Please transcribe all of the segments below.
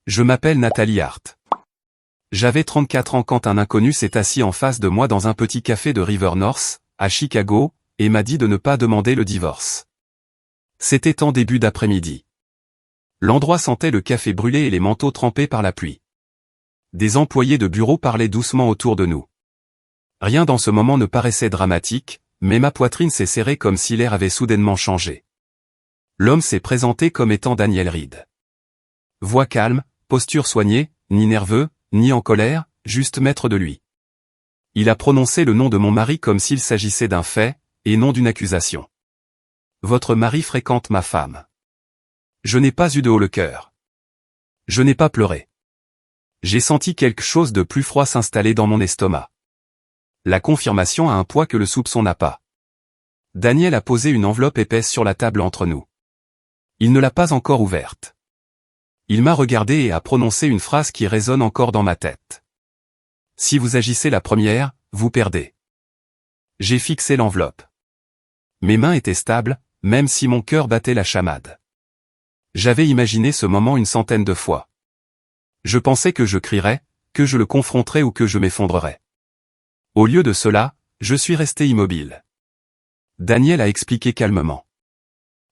Je m'appelle Nathalie Hart. J'avais 34 ans quand un inconnu s'est assis en face de moi dans un petit café de River North, à Chicago, et m'a dit de ne pas demander le divorce. C'était en début d'après-midi. L'endroit sentait le café brûlé et les manteaux trempés par la pluie. Des employés de bureau parlaient doucement autour de nous. Rien dans ce moment ne paraissait dramatique, mais ma poitrine s'est serrée comme si l'air avait soudainement changé. L'homme s'est présenté comme étant Daniel Reed. Voix calme, posture soignée, ni nerveux, ni en colère, juste maître de lui. Il a prononcé le nom de mon mari comme s'il s'agissait d'un fait, et non d'une accusation. Votre mari fréquente ma femme. Je n'ai pas eu de haut le cœur. Je n'ai pas pleuré. J'ai senti quelque chose de plus froid s'installer dans mon estomac. La confirmation a un poids que le soupçon n'a pas. Daniel a posé une enveloppe épaisse sur la table entre nous. Il ne l'a pas encore ouverte. Il m'a regardé et a prononcé une phrase qui résonne encore dans ma tête. Si vous agissez la première, vous perdez. J'ai fixé l'enveloppe. Mes mains étaient stables, même si mon cœur battait la chamade. J'avais imaginé ce moment une centaine de fois. Je pensais que je crierais, que je le confronterais ou que je m'effondrerais. Au lieu de cela, je suis resté immobile. Daniel a expliqué calmement.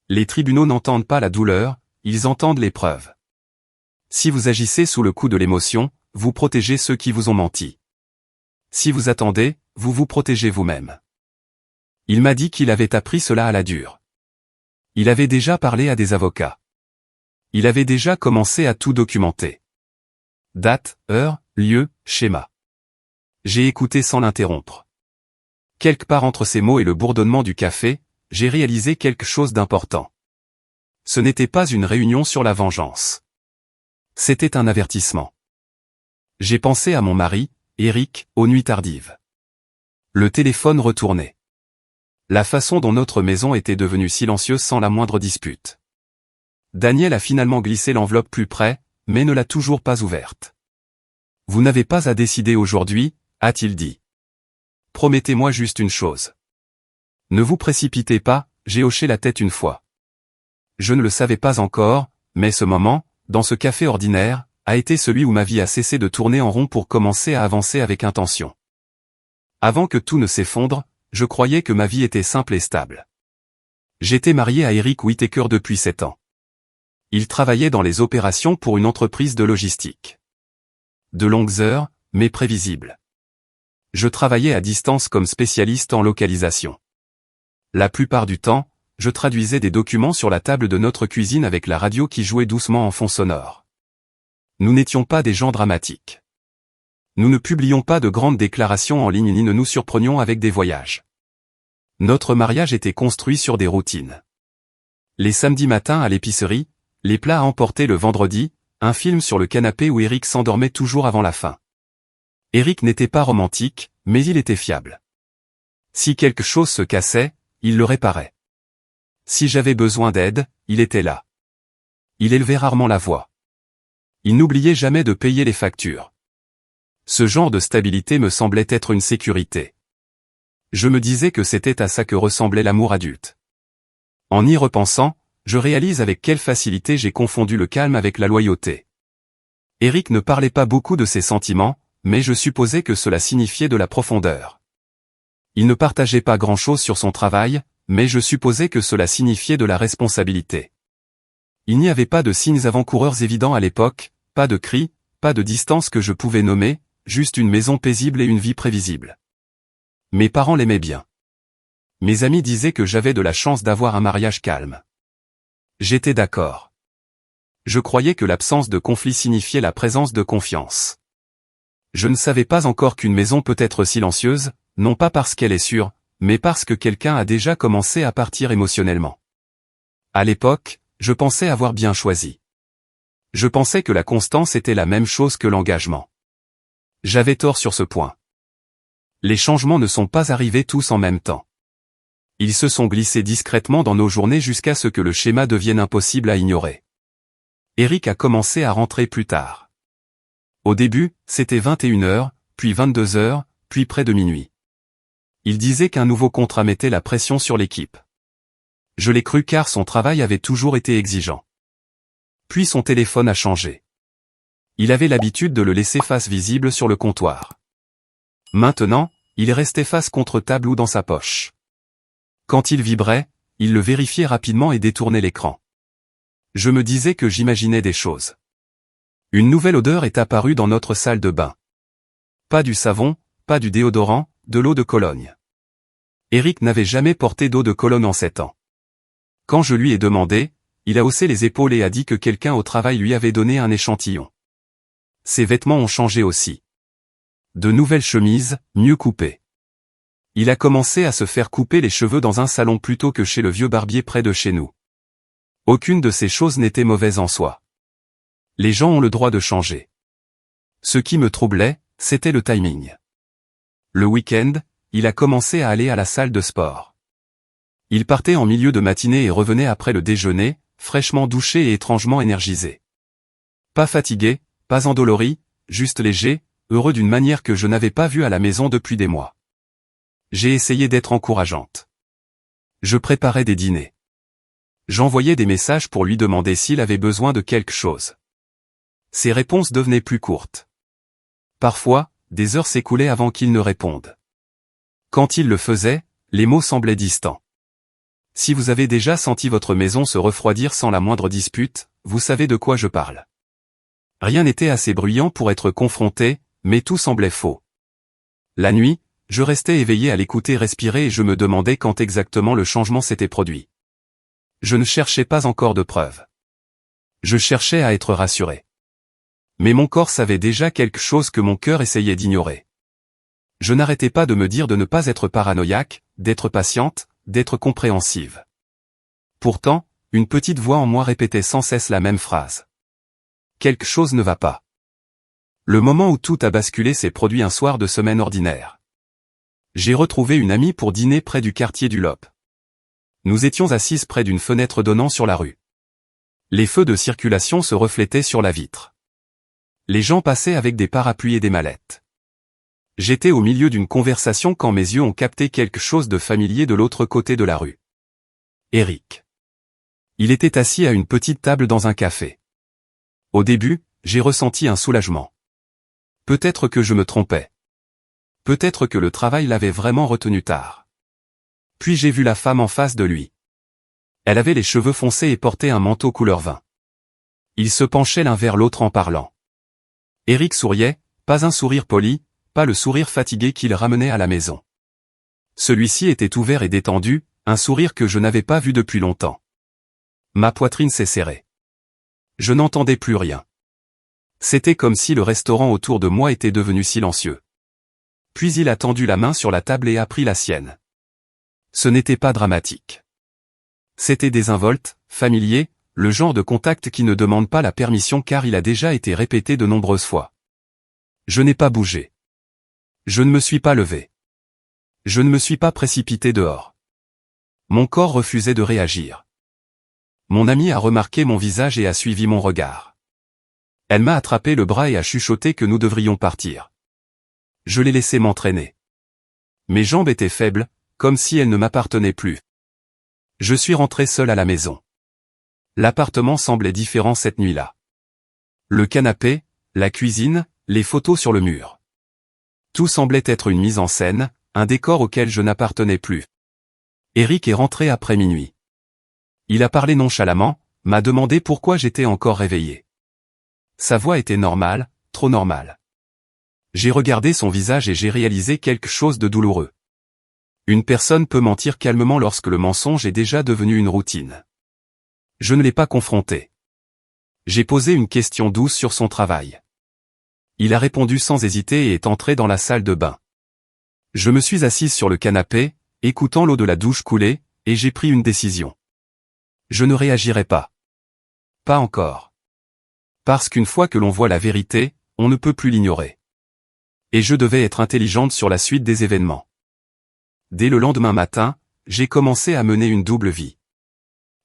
Les tribunaux n'entendent pas la douleur, ils entendent les preuves. Si vous agissez sous le coup de l'émotion, vous protégez ceux qui vous ont menti. Si vous attendez, vous vous protégez vous-même. Il m'a dit qu'il avait appris cela à la dure. Il avait déjà parlé à des avocats. Il avait déjà commencé à tout documenter. Date, heure, lieu, schéma. J'ai écouté sans l'interrompre. Quelque part entre ces mots et le bourdonnement du café, j'ai réalisé quelque chose d'important. Ce n'était pas une réunion sur la vengeance. C'était un avertissement. J'ai pensé à mon mari, Eric, aux nuits tardives. Le téléphone retournait. La façon dont notre maison était devenue silencieuse sans la moindre dispute. Daniel a finalement glissé l'enveloppe plus près, mais ne l'a toujours pas ouverte. Vous n'avez pas à décider aujourd'hui, a-t-il dit. Promettez-moi juste une chose. Ne vous précipitez pas, j'ai hoché la tête une fois. Je ne le savais pas encore, mais ce moment, dans ce café ordinaire, a été celui où ma vie a cessé de tourner en rond pour commencer à avancer avec intention. Avant que tout ne s'effondre, je croyais que ma vie était simple et stable. J'étais marié à Eric Whittaker depuis 7 ans. Il travaillait dans les opérations pour une entreprise de logistique. De longues heures, mais prévisibles. Je travaillais à distance comme spécialiste en localisation. La plupart du temps, je traduisais des documents sur la table de notre cuisine avec la radio qui jouait doucement en fond sonore. Nous n'étions pas des gens dramatiques. Nous ne publions pas de grandes déclarations en ligne ni ne nous surprenions avec des voyages. Notre mariage était construit sur des routines. Les samedis matins à l'épicerie, les plats à emporter le vendredi, un film sur le canapé où Eric s'endormait toujours avant la fin. Eric n'était pas romantique, mais il était fiable. Si quelque chose se cassait, il le réparait. Si j'avais besoin d'aide, il était là. Il élevait rarement la voix. Il n'oubliait jamais de payer les factures. Ce genre de stabilité me semblait être une sécurité. Je me disais que c'était à ça que ressemblait l'amour adulte. En y repensant, je réalise avec quelle facilité j'ai confondu le calme avec la loyauté. Eric ne parlait pas beaucoup de ses sentiments, mais je supposais que cela signifiait de la profondeur. Il ne partageait pas grand-chose sur son travail, mais je supposais que cela signifiait de la responsabilité. Il n'y avait pas de signes avant-coureurs évidents à l'époque, pas de cris, pas de distance que je pouvais nommer, juste une maison paisible et une vie prévisible. Mes parents l'aimaient bien. Mes amis disaient que j'avais de la chance d'avoir un mariage calme. J'étais d'accord. Je croyais que l'absence de conflit signifiait la présence de confiance. Je ne savais pas encore qu'une maison peut être silencieuse, non pas parce qu'elle est sûre, mais parce que quelqu'un a déjà commencé à partir émotionnellement. À l'époque, je pensais avoir bien choisi. Je pensais que la constance était la même chose que l'engagement. J'avais tort sur ce point. Les changements ne sont pas arrivés tous en même temps. Ils se sont glissés discrètement dans nos journées jusqu'à ce que le schéma devienne impossible à ignorer. Eric a commencé à rentrer plus tard. Au début, c'était 21h, puis 22h, puis près de minuit. Il disait qu'un nouveau contrat mettait la pression sur l'équipe. Je l'ai cru car son travail avait toujours été exigeant. Puis son téléphone a changé. Il avait l'habitude de le laisser face visible sur le comptoir. Maintenant, il restait face contre table ou dans sa poche. Quand il vibrait, il le vérifiait rapidement et détournait l'écran. Je me disais que j'imaginais des choses. Une nouvelle odeur est apparue dans notre salle de bain. Pas du savon, pas du déodorant, de l'eau de Cologne. Eric n'avait jamais porté d'eau de Cologne en 7 ans. Quand je lui ai demandé, il a haussé les épaules et a dit que quelqu'un au travail lui avait donné un échantillon. Ses vêtements ont changé aussi. De nouvelles chemises, mieux coupées. Il a commencé à se faire couper les cheveux dans un salon plutôt que chez le vieux barbier près de chez nous. Aucune de ces choses n'était mauvaise en soi. Les gens ont le droit de changer. Ce qui me troublait, c'était le timing. Le week-end, il a commencé à aller à la salle de sport. Il partait en milieu de matinée et revenait après le déjeuner, fraîchement douché et étrangement énergisé. Pas fatigué, pas endolori, juste léger, heureux d'une manière que je n'avais pas vue à la maison depuis des mois. J'ai essayé d'être encourageante. Je préparais des dîners. J'envoyais des messages pour lui demander s'il avait besoin de quelque chose. Ses réponses devenaient plus courtes. Parfois, des heures s'écoulaient avant qu'il ne réponde. Quand il le faisait, les mots semblaient distants. Si vous avez déjà senti votre maison se refroidir sans la moindre dispute, vous savez de quoi je parle. Rien n'était assez bruyant pour être confronté, mais tout semblait faux. La nuit, je restais éveillé à l'écouter respirer et je me demandais quand exactement le changement s'était produit. Je ne cherchais pas encore de preuves. Je cherchais à être rassuré. Mais mon corps savait déjà quelque chose que mon cœur essayait d'ignorer. Je n'arrêtais pas de me dire de ne pas être paranoïaque, d'être patiente, d'être compréhensive. Pourtant, une petite voix en moi répétait sans cesse la même phrase. Quelque chose ne va pas. Le moment où tout a basculé s'est produit un soir de semaine ordinaire. J'ai retrouvé une amie pour dîner près du quartier du Lop. Nous étions assises près d'une fenêtre donnant sur la rue. Les feux de circulation se reflétaient sur la vitre. Les gens passaient avec des parapluies et des mallettes. J'étais au milieu d'une conversation quand mes yeux ont capté quelque chose de familier de l'autre côté de la rue. Eric. Il était assis à une petite table dans un café. Au début, j'ai ressenti un soulagement. Peut-être que je me trompais. Peut-être que le travail l'avait vraiment retenu tard. Puis j'ai vu la femme en face de lui. Elle avait les cheveux foncés et portait un manteau couleur vin. Ils se penchaient l'un vers l'autre en parlant. Eric souriait, pas un sourire poli, pas le sourire fatigué qu'il ramenait à la maison. Celui-ci était ouvert et détendu, un sourire que je n'avais pas vu depuis longtemps. Ma poitrine s'est serrée. Je n'entendais plus rien. C'était comme si le restaurant autour de moi était devenu silencieux. Puis il a tendu la main sur la table et a pris la sienne. Ce n'était pas dramatique. C'était désinvolte, familier, le genre de contact qui ne demande pas la permission car il a déjà été répété de nombreuses fois. Je n'ai pas bougé. Je ne me suis pas levé. Je ne me suis pas précipité dehors. Mon corps refusait de réagir. Mon amie a remarqué mon visage et a suivi mon regard. Elle m'a attrapé le bras et a chuchoté que nous devrions partir. Je l'ai laissé m'entraîner. Mes jambes étaient faibles, comme si elles ne m'appartenaient plus. Je suis rentré seul à la maison. L'appartement semblait différent cette nuit-là. Le canapé, la cuisine, les photos sur le mur. Tout semblait être une mise en scène, un décor auquel je n'appartenais plus. Eric est rentré après minuit. Il a parlé nonchalamment, m'a demandé pourquoi j'étais encore réveillé. Sa voix était normale, trop normale. J'ai regardé son visage et j'ai réalisé quelque chose de douloureux. Une personne peut mentir calmement lorsque le mensonge est déjà devenu une routine. Je ne l'ai pas confronté. J'ai posé une question douce sur son travail. Il a répondu sans hésiter et est entré dans la salle de bain. Je me suis assise sur le canapé, écoutant l'eau de la douche couler, et j'ai pris une décision. Je ne réagirai pas. Pas encore. Parce qu'une fois que l'on voit la vérité, on ne peut plus l'ignorer. Et je devais être intelligente sur la suite des événements. Dès le lendemain matin, j'ai commencé à mener une double vie.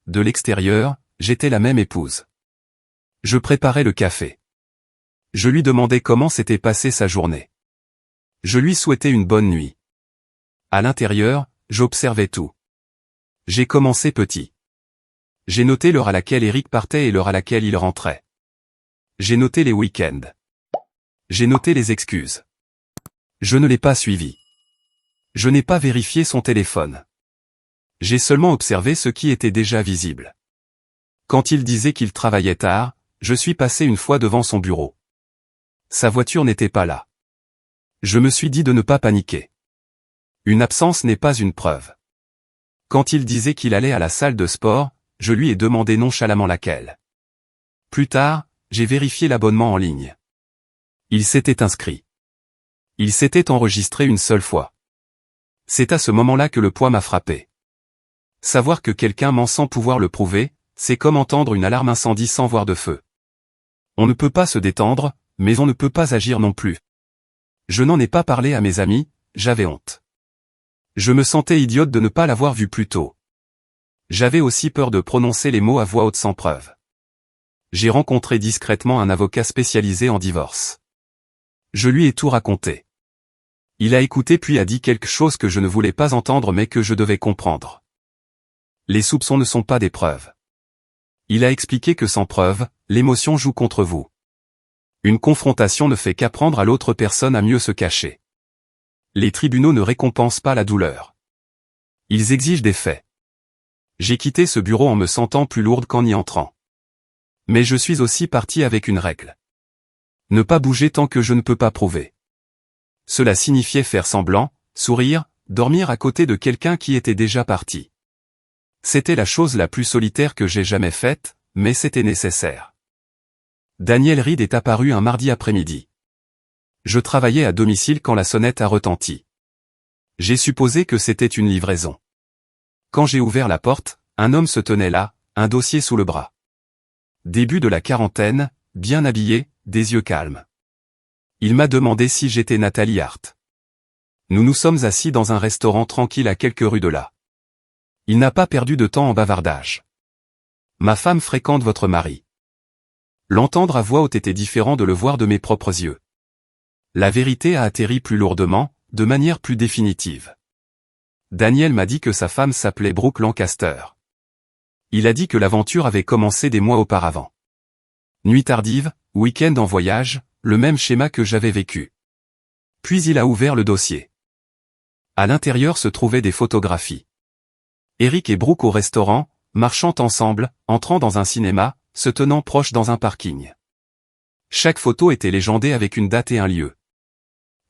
De l'extérieur, j'étais la même épouse. Je préparais le café. Je lui demandais comment s'était passée sa journée. Je lui souhaitais une bonne nuit. À l'intérieur, j'observais tout. J'ai commencé petit. J'ai noté l'heure à laquelle Eric partait et l'heure à laquelle il rentrait. J'ai noté les week-ends. J'ai noté les excuses. Je ne l'ai pas suivi. Je n'ai pas vérifié son téléphone. J'ai seulement observé ce qui était déjà visible. Quand il disait qu'il travaillait tard, je suis passé une fois devant son bureau. Sa voiture n'était pas là. Je me suis dit de ne pas paniquer. Une absence n'est pas une preuve. Quand il disait qu'il allait à la salle de sport, je lui ai demandé nonchalamment laquelle. Plus tard, j'ai vérifié l'abonnement en ligne. Il s'était inscrit. Il s'était enregistré une seule fois. C'est à ce moment-là que le poids m'a frappé. Savoir que quelqu'un ment sans pouvoir le prouver, c'est comme entendre une alarme incendie sans voir de feu. On ne peut pas se détendre, mais on ne peut pas agir non plus. Je n'en ai pas parlé à mes amis, j'avais honte. Je me sentais idiote de ne pas l'avoir vu plus tôt. J'avais aussi peur de prononcer les mots à voix haute sans preuve. J'ai rencontré discrètement un avocat spécialisé en divorce. Je lui ai tout raconté. Il a écouté puis a dit quelque chose que je ne voulais pas entendre mais que je devais comprendre. Les soupçons ne sont pas des preuves. Il a expliqué que sans preuve, l'émotion joue contre vous. Une confrontation ne fait qu'apprendre à l'autre personne à mieux se cacher. Les tribunaux ne récompensent pas la douleur. Ils exigent des faits. J'ai quitté ce bureau en me sentant plus lourde qu'en y entrant. Mais je suis aussi parti avec une règle. Ne pas bouger tant que je ne peux pas prouver. Cela signifiait faire semblant, sourire, dormir à côté de quelqu'un qui était déjà parti. C'était la chose la plus solitaire que j'ai jamais faite, mais c'était nécessaire. Daniel Reed est apparu un mardi après-midi. Je travaillais à domicile quand la sonnette a retenti. J'ai supposé que c'était une livraison. Quand j'ai ouvert la porte, un homme se tenait là, un dossier sous le bras. Début de la quarantaine, bien habillé, des yeux calmes. Il m'a demandé si j'étais Nathalie Hart. Nous nous sommes assis dans un restaurant tranquille à quelques rues de là. Il n'a pas perdu de temps en bavardage. Ma femme fréquente votre mari. L'entendre à voix haute était différent de le voir de mes propres yeux. La vérité a atterri plus lourdement, de manière plus définitive. Daniel m'a dit que sa femme s'appelait Brooke Lancaster. Il a dit que l'aventure avait commencé des mois auparavant. Nuit tardive, week-end en voyage, le même schéma que j'avais vécu. Puis il a ouvert le dossier. À l'intérieur se trouvaient des photographies. Eric et Brooke au restaurant, marchant ensemble, entrant dans un cinéma, se tenant proches dans un parking. Chaque photo était légendée avec une date et un lieu.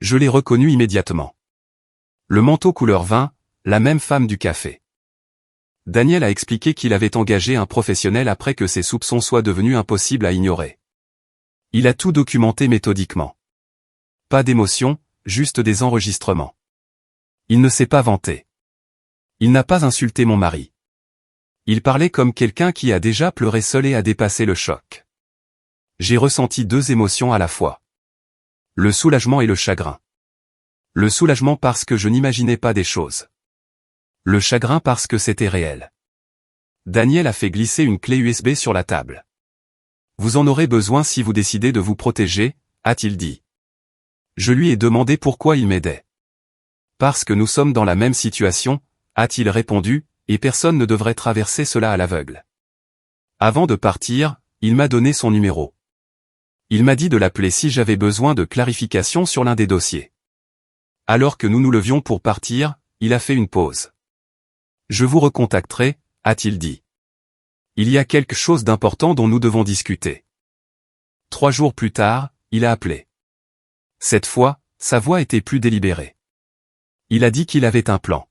Je l'ai reconnu immédiatement. Le manteau couleur vin, la même femme du café. Daniel a expliqué qu'il avait engagé un professionnel après que ses soupçons soient devenus impossibles à ignorer. Il a tout documenté méthodiquement. Pas d'émotion, juste des enregistrements. Il ne s'est pas vanté. Il n'a pas insulté mon mari. Il parlait comme quelqu'un qui a déjà pleuré seul et a dépassé le choc. J'ai ressenti deux émotions à la fois. Le soulagement et le chagrin. Le soulagement parce que je n'imaginais pas des choses. Le chagrin parce que c'était réel. Daniel a fait glisser une clé USB sur la table. Vous en aurez besoin si vous décidez de vous protéger, a-t-il dit. Je lui ai demandé pourquoi il m'aidait. Parce que nous sommes dans la même situation, a-t-il répondu, et personne ne devrait traverser cela à l'aveugle. Avant de partir, il m'a donné son numéro. Il m'a dit de l'appeler si j'avais besoin de clarification sur l'un des dossiers. Alors que nous nous levions pour partir, il a fait une pause. Je vous recontacterai, a-t-il dit. Il y a quelque chose d'important dont nous devons discuter. 3 jours plus tard, il a appelé. Cette fois, sa voix était plus délibérée. Il a dit qu'il avait un plan.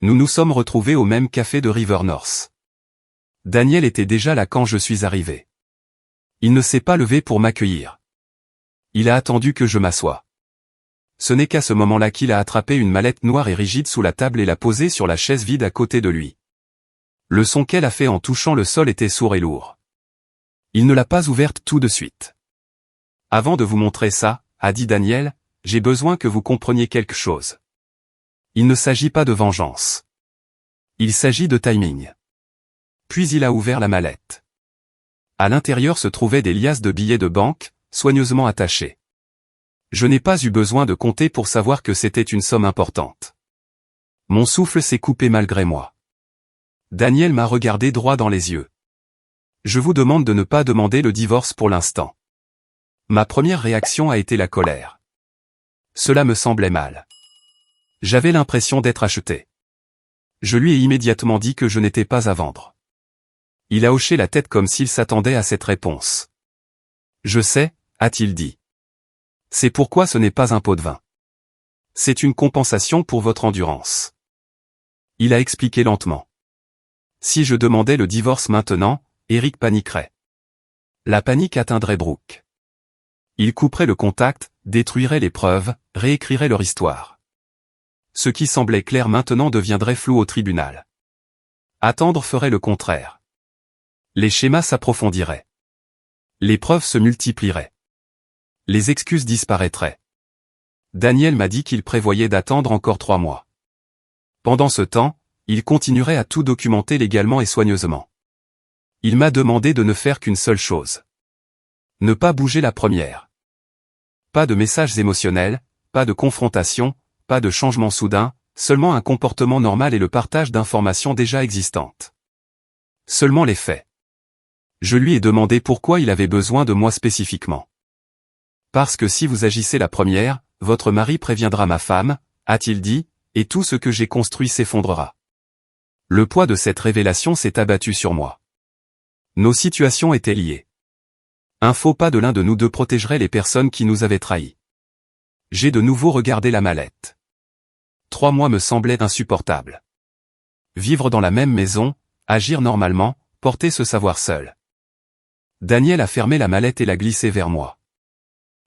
Nous nous sommes retrouvés au même café de River North. Daniel était déjà là quand je suis arrivé. Il ne s'est pas levé pour m'accueillir. Il a attendu que je m'assoie. Ce n'est qu'à ce moment-là qu'il a attrapé une mallette noire et rigide sous la table et l'a posée sur la chaise vide à côté de lui. Le son qu'elle a fait en touchant le sol était sourd et lourd. Il ne l'a pas ouverte tout de suite. Avant de vous montrer ça, a dit Daniel, j'ai besoin que vous compreniez quelque chose. Il ne s'agit pas de vengeance. Il s'agit de timing. Puis il a ouvert la mallette. À l'intérieur se trouvaient des liasses de billets de banque, soigneusement attachés. Je n'ai pas eu besoin de compter pour savoir que c'était une somme importante. Mon souffle s'est coupé malgré moi. Daniel m'a regardé droit dans les yeux. Je vous demande de ne pas demander le divorce pour l'instant. Ma première réaction a été la colère. Cela me semblait mal. J'avais l'impression d'être acheté. Je lui ai immédiatement dit que je n'étais pas à vendre. Il a hoché la tête comme s'il s'attendait à cette réponse. Je sais, a-t-il dit. C'est pourquoi ce n'est pas un pot de vin. C'est une compensation pour votre endurance. Il a expliqué lentement. Si je demandais le divorce maintenant, Eric paniquerait. La panique atteindrait Brooke. Il couperait le contact, détruirait les preuves, réécrirait leur histoire. Ce qui semblait clair maintenant deviendrait flou au tribunal. Attendre ferait le contraire. Les schémas s'approfondiraient. Les preuves se multiplieraient. Les excuses disparaîtraient. Daniel m'a dit qu'il prévoyait d'attendre encore 3 mois. Pendant ce temps, il continuerait à tout documenter légalement et soigneusement. Il m'a demandé de ne faire qu'une seule chose. Ne pas bouger la première. Pas de messages émotionnels, pas de confrontation, pas de changement soudain, seulement un comportement normal et le partage d'informations déjà existantes. Seulement les faits. Je lui ai demandé pourquoi il avait besoin de moi spécifiquement. Parce que si vous agissez la première, votre mari préviendra ma femme, a-t-il dit, et tout ce que j'ai construit s'effondrera. Le poids de cette révélation s'est abattu sur moi. Nos situations étaient liées. Un faux pas de l'un de nous deux protégerait les personnes qui nous avaient trahis. J'ai de nouveau regardé la mallette. 3 mois me semblaient insupportables. Vivre dans la même maison, agir normalement, porter ce savoir seul. Daniel a fermé la mallette et l'a glissée vers moi.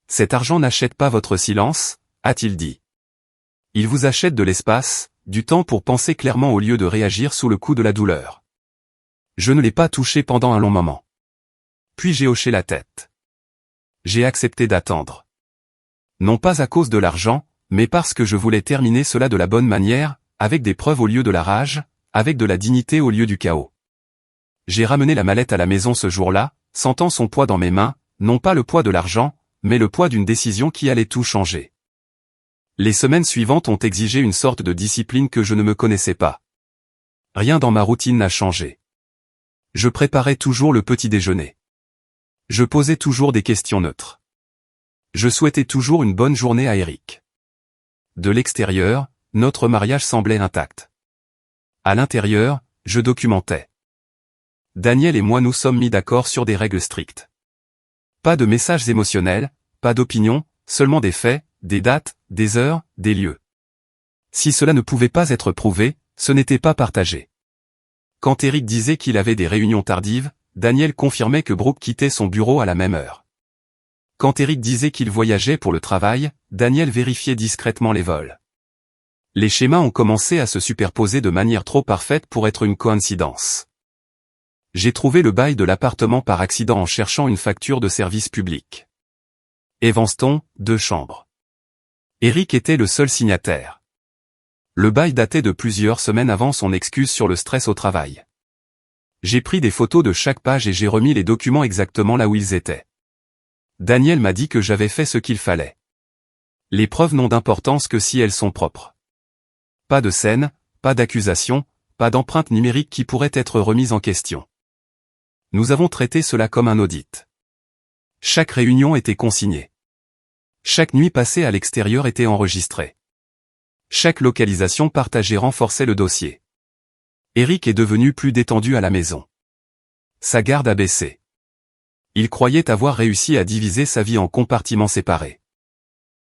Cet argent n'achète pas votre silence, a-t-il dit. Il vous achète de l'espace, du temps pour penser clairement au lieu de réagir sous le coup de la douleur. Je ne l'ai pas touché pendant un long moment. Puis j'ai hoché la tête. J'ai accepté d'attendre. Non pas à cause de l'argent, mais parce que je voulais terminer cela de la bonne manière, avec des preuves au lieu de la rage, avec de la dignité au lieu du chaos. J'ai ramené la mallette à la maison ce jour-là, sentant son poids dans mes mains, non pas le poids de l'argent, mais le poids d'une décision qui allait tout changer. Les semaines suivantes ont exigé une sorte de discipline que je ne me connaissais pas. Rien dans ma routine n'a changé. Je préparais toujours le petit déjeuner. Je posais toujours des questions neutres. Je souhaitais toujours une bonne journée à Eric. De l'extérieur, notre mariage semblait intact. À l'intérieur, je documentais. Daniel et moi nous sommes mis d'accord sur des règles strictes. Pas de messages émotionnels, pas d'opinions, seulement des faits, des dates, des heures, des lieux. Si cela ne pouvait pas être prouvé, ce n'était pas partagé. Quand Eric disait qu'il avait des réunions tardives, Daniel confirmait que Brooke quittait son bureau à la même heure. Quand Eric disait qu'il voyageait pour le travail, Daniel vérifiait discrètement les vols. Les schémas ont commencé à se superposer de manière trop parfaite pour être une coïncidence. J'ai trouvé le bail de l'appartement par accident en cherchant une facture de service public. Evanston, 2 chambres. Eric était le seul signataire. Le bail datait de plusieurs semaines avant son excuse sur le stress au travail. J'ai pris des photos de chaque page et j'ai remis les documents exactement là où ils étaient. Daniel m'a dit que j'avais fait ce qu'il fallait. Les preuves n'ont d'importance que si elles sont propres. Pas de scène, pas d'accusation, pas d'empreinte numérique qui pourrait être remise en question. Nous avons traité cela comme un audit. Chaque réunion était consignée. Chaque nuit passée à l'extérieur était enregistrée. Chaque localisation partagée renforçait le dossier. Eric est devenu plus détendu à la maison. Sa garde a baissé. Il croyait avoir réussi à diviser sa vie en compartiments séparés.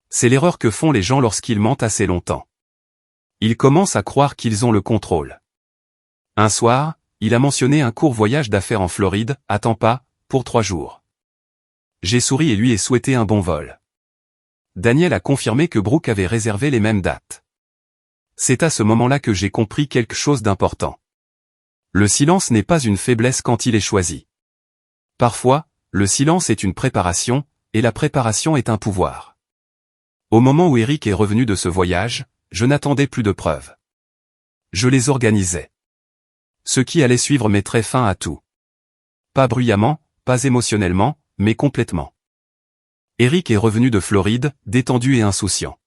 C'est l'erreur que font les gens lorsqu'ils mentent assez longtemps. Ils commencent à croire qu'ils ont le contrôle. Un soir, il a mentionné un court voyage d'affaires en Floride, à Tampa, pour 3 jours. J'ai souri et lui ai souhaité un bon vol. Daniel a confirmé que Brooke avait réservé les mêmes dates. C'est à ce moment-là que j'ai compris quelque chose d'important. Le silence n'est pas une faiblesse quand il est choisi. Parfois, le silence est une préparation, et la préparation est un pouvoir. Au moment où Eric est revenu de ce voyage, je n'attendais plus de preuves. Je les organisais. Ce qui allait suivre mettrait fin à tout. Pas bruyamment, pas émotionnellement, mais complètement. Eric est revenu de Floride, détendu et insouciant.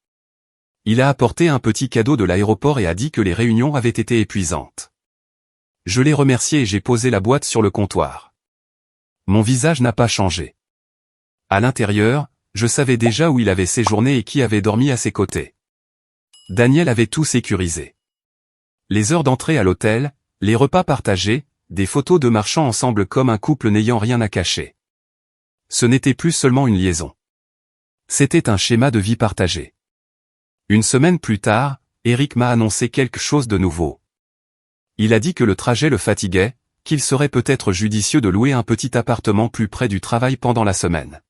Il a apporté un petit cadeau de l'aéroport et a dit que les réunions avaient été épuisantes. Je l'ai remercié et j'ai posé la boîte sur le comptoir. Mon visage n'a pas changé. À l'intérieur, Je savais déjà où il avait séjourné et qui avait dormi à ses côtés. Daniel avait tout sécurisé. Les heures d'entrée à l'hôtel, les repas partagés, des photos de marchant ensemble comme un couple n'ayant rien à cacher. Ce n'était plus seulement une liaison. C'était un schéma de vie partagé. Une semaine plus tard, Eric m'a annoncé quelque chose de nouveau. Il a dit que le trajet le fatiguait, qu'il serait peut-être judicieux de louer un petit appartement plus près du travail pendant la semaine.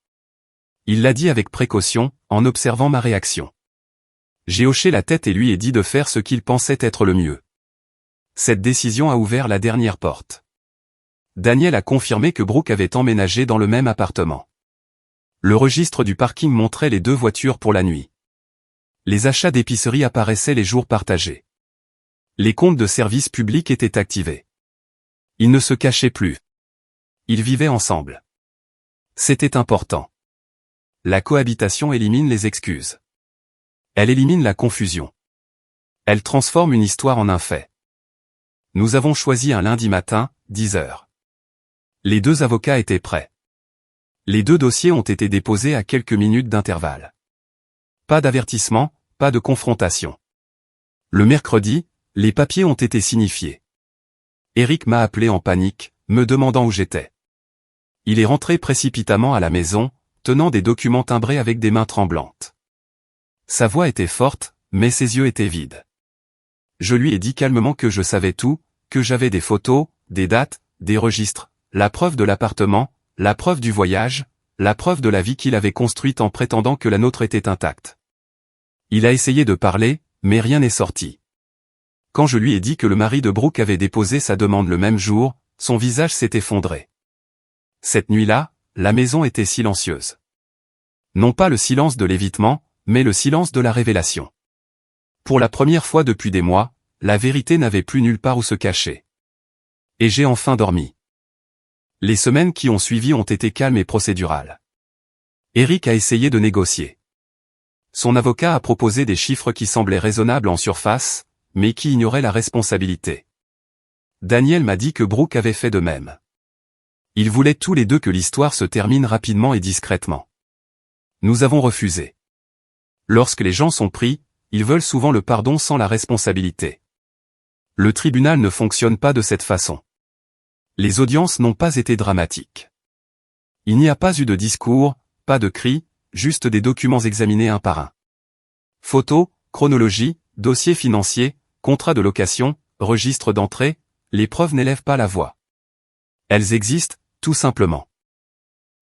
Il l'a dit avec précaution, en observant ma réaction. J'ai hoché la tête et lui ai dit de faire ce qu'il pensait être le mieux. Cette décision a ouvert la dernière porte. Daniel a confirmé que Brooke avait emménagé dans le même appartement. Le registre du parking montrait les 2 voitures pour la nuit. Les achats d'épicerie apparaissaient les jours partagés. Les comptes de services publics étaient activés. Ils ne se cachaient plus. Ils vivaient ensemble. C'était important. La cohabitation élimine les excuses. Elle élimine la confusion. Elle transforme une histoire en un fait. Nous avons choisi un lundi matin, 10 heures. Les 2 avocats étaient prêts. Les 2 dossiers ont été déposés à quelques minutes d'intervalle. Pas d'avertissement, pas de confrontation. Le mercredi, les papiers ont été signifiés. Eric m'a appelé en panique, me demandant où j'étais. Il est rentré précipitamment à la maison, tenant des documents timbrés avec des mains tremblantes. Sa voix était forte, mais ses yeux étaient vides. Je lui ai dit calmement que je savais tout, que j'avais des photos, des dates, des registres, la preuve de l'appartement, la preuve du voyage, la preuve de la vie qu'il avait construite en prétendant que la nôtre était intacte. Il a essayé de parler, mais rien n'est sorti. Quand je lui ai dit que le mari de Brooke avait déposé sa demande le même jour, son visage s'est effondré. Cette nuit-là, la maison était silencieuse. Non pas le silence de l'évitement, mais le silence de la révélation. Pour la première fois depuis des mois, la vérité n'avait plus nulle part où se cacher. Et j'ai enfin dormi. Les semaines qui ont suivi ont été calmes et procédurales. Eric a essayé de négocier. Son avocat a proposé des chiffres qui semblaient raisonnables en surface, mais qui ignoraient la responsabilité. Daniel m'a dit que Brooke avait fait de même. Ils voulaient tous les 2 que l'histoire se termine rapidement et discrètement. Nous avons refusé. Lorsque les gens sont pris, ils veulent souvent le pardon sans la responsabilité. Le tribunal ne fonctionne pas de cette façon. Les audiences n'ont pas été dramatiques. Il n'y a pas eu de discours, pas de cris, juste des documents examinés un par un. Photos, chronologie, dossiers financiers, contrats de location, registre d'entrée, les preuves n'élèvent pas la voix. Elles existent, tout simplement.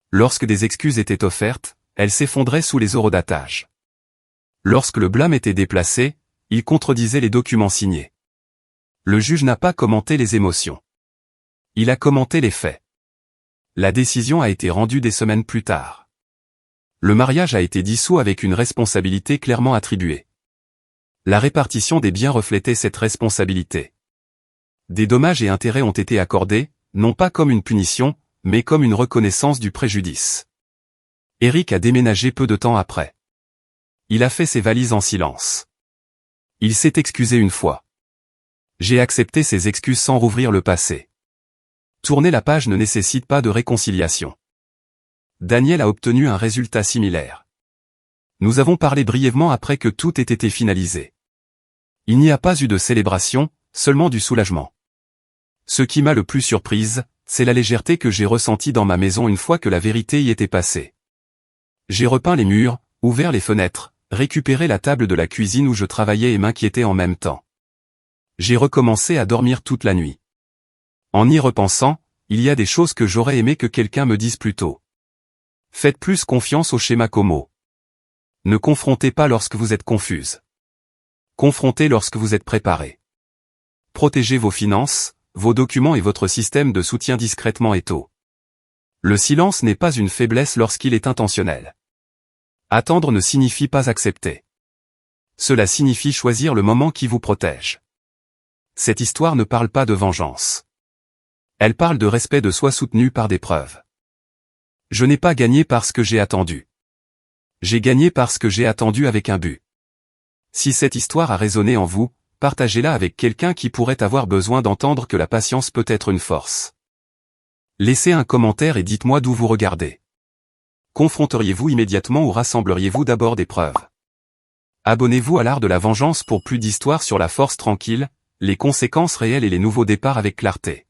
Lorsque des excuses étaient offertes, elles s'effondraient sous les eurodatages. Lorsque le blâme était déplacé, il contredisait les documents signés. Le juge n'a pas commenté les émotions. Il a commenté les faits. La décision a été rendue des semaines plus tard. Le mariage a été dissous avec une responsabilité clairement attribuée. La répartition des biens reflétait cette responsabilité. Des dommages et intérêts ont été accordés, non pas comme une punition, mais comme une reconnaissance du préjudice. Eric a déménagé peu de temps après. Il a fait ses valises en silence. Il s'est excusé une fois. J'ai accepté ses excuses sans rouvrir le passé. Tourner la page ne nécessite pas de réconciliation. Daniel a obtenu un résultat similaire. Nous avons parlé brièvement après que tout ait été finalisé. Il n'y a pas eu de célébration, seulement du soulagement. Ce qui m'a le plus surprise, c'est la légèreté que j'ai ressentie dans ma maison une fois que la vérité y était passée. J'ai repeint les murs, ouvert les fenêtres, récupéré la table de la cuisine où je travaillais et m'inquiétais en même temps. J'ai recommencé à dormir toute la nuit. En y repensant, il y a des choses que j'aurais aimé que quelqu'un me dise plus tôt. Faites plus confiance au schéma Como. Ne confrontez pas lorsque vous êtes confuse. Confrontez lorsque vous êtes préparé. Protégez vos finances, vos documents et votre système de soutien discrètement et tôt. Le silence n'est pas une faiblesse lorsqu'il est intentionnel. Attendre ne signifie pas accepter. Cela signifie choisir le moment qui vous protège. Cette histoire ne parle pas de vengeance. Elle parle de respect de soi soutenu par des preuves. Je n'ai pas gagné parce que j'ai attendu. J'ai gagné parce que j'ai attendu avec un but. Si cette histoire a résonné en vous, partagez-la avec quelqu'un qui pourrait avoir besoin d'entendre que la patience peut être une force. Laissez un commentaire et dites-moi d'où vous regardez. Confronteriez-vous immédiatement ou rassembleriez-vous d'abord des preuves? Abonnez-vous à l'art de la vengeance pour plus d'histoires sur la force tranquille, les conséquences réelles et les nouveaux départs avec clarté.